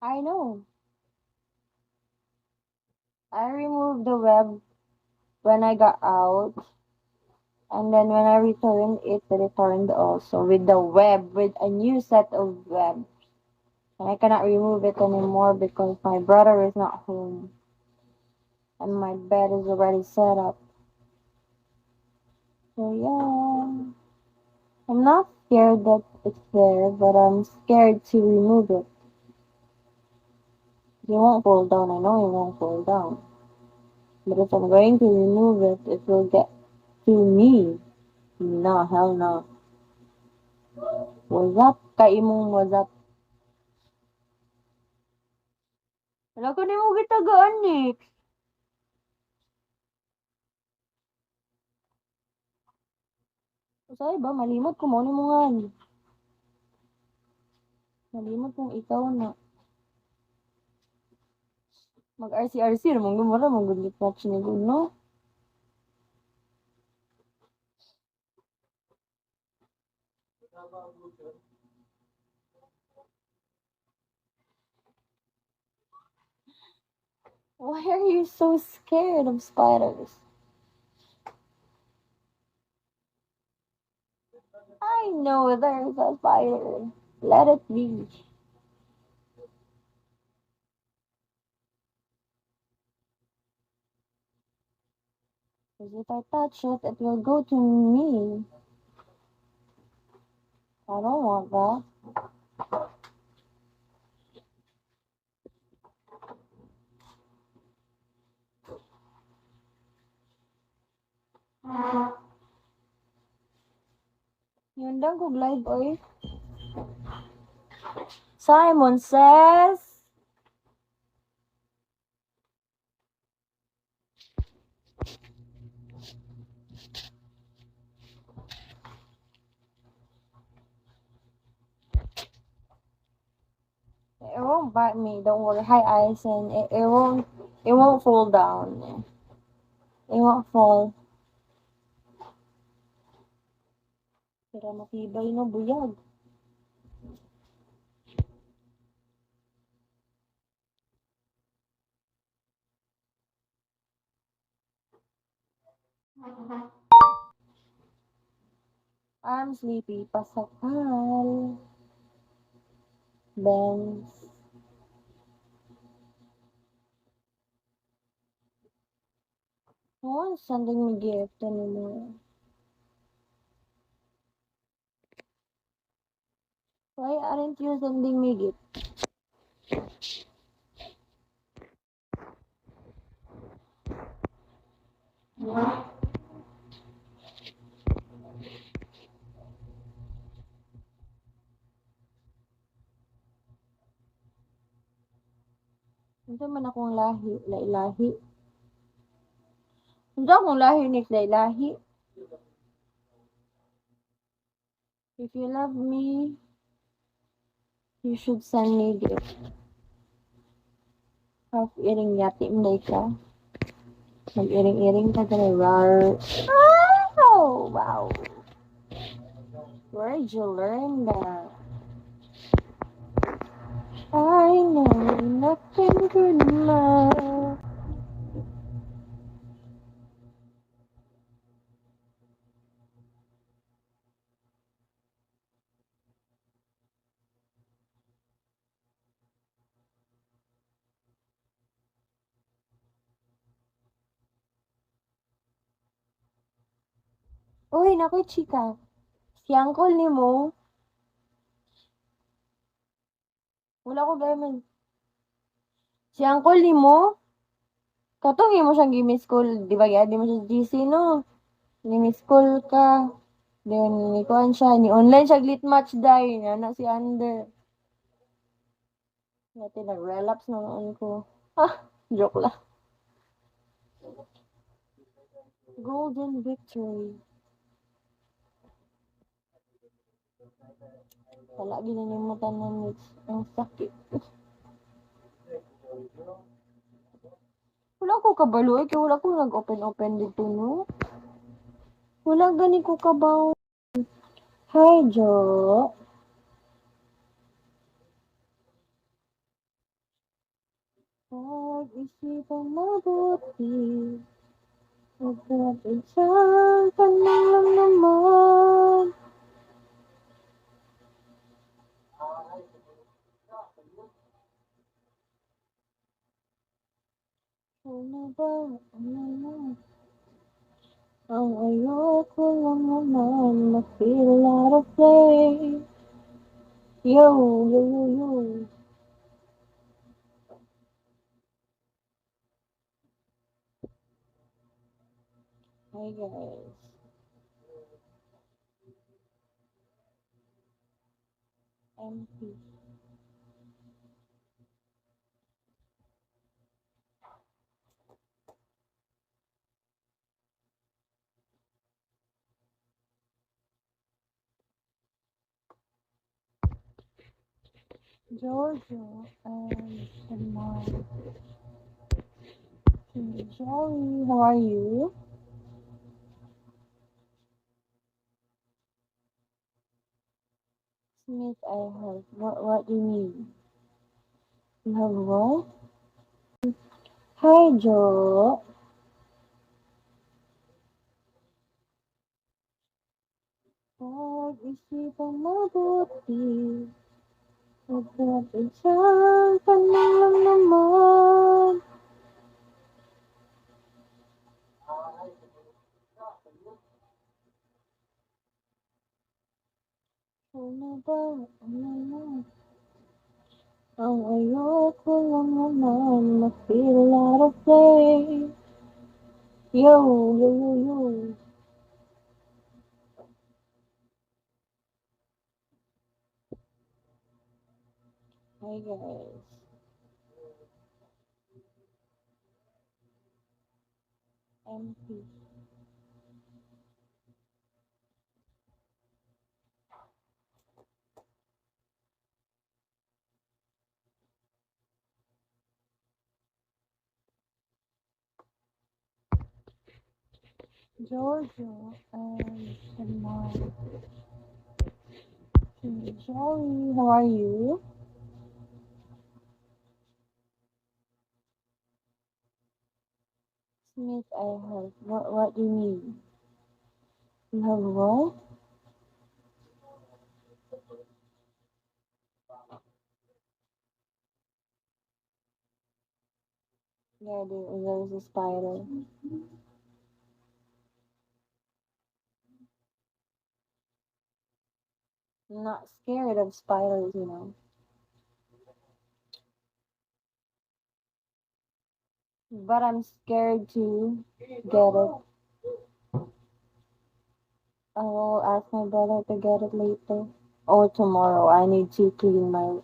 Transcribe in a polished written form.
I know. I removed the web when I got out, and then when I returned, it returned also with the web, with a new set of web. And I cannot remove it anymore because my brother is not home, and my bed is already set up. So yeah, I'm not scared that it's there, but I'm scared to remove it. It won't fall down. I know it won't fall down. But if I'm going to remove it, it will get to me. No, hell no. What's up? Kaimong what's up? Wala ko ni mo gitagaan, Nick. Usay ba? Malimot ko mo ni mo nga. Malimot kung ikaw na. Mag-RC-RC naman gumara, mag-good match ni no? Why are you so scared of spiders? I know there's a spider. Let it be. Because if I touch it, it will go to me. I don't want that. Yun lang kung live, oy. Simon says... It won't bite me, don't worry. Hi, Ison. It won't fall down. It won't fall. Pero matibay no, buyag. I'm sleepy. Pasakal. Benz. No one's sending me gift anymore. Why aren't you sending me gift? Hindi man akong lahi. Lahi. Hindi akong lahi ni lahi. If you love me, you should send me gift. Half iring yatim day ka. Mag-iring-iring ka ka na rar. Oh, wow. Where'd you learn that? I know nothing good enough. Uy, naku, chika. Si uncle ni mo. Wala ko gamit. Si uncle ni mo. Katong mo siyang gimi school. Di ba, di mo siya sa GC, no? Gimi school ka. Then, ikuan siya. Ni online siya glit match day. Anak si Under. Dati nag-relapse noon ko. Ah, joke lang. Golden victory. Wala ginanimutan ng mix. Ang sakit. Wala ko kabalo eh. Kaya wala ko nag-open-open dito, no? Wala gani ko kabaw. Hi, Jo. Pag-isipang mabuti, magkapinsan ka na lang naman. Ano ba, ano na? Ang ayoko lang naman, ma-feel a lot of play. Yo, yo, yo, yo. Hi guys. MP. Jojo and Samar. Joey, how are you? Smith, I have. What do you mean? You have what? Hi, Joe. Pag-isipang mabuti, magkapinsan ka na lang naman. Ano ba, ano na? Ang ayoko lang naman, ma-feel a lot of play. Yo, yo, yo, yo. Hi, guys. MP. Jojo and Samar. Joey, how are you? Smith, I have. What do you mean? You have what? Yeah, there's a spider. I'm not scared of spiders. But I'm scared to get it. I will ask my brother to get it later. Or tomorrow. I need to clean my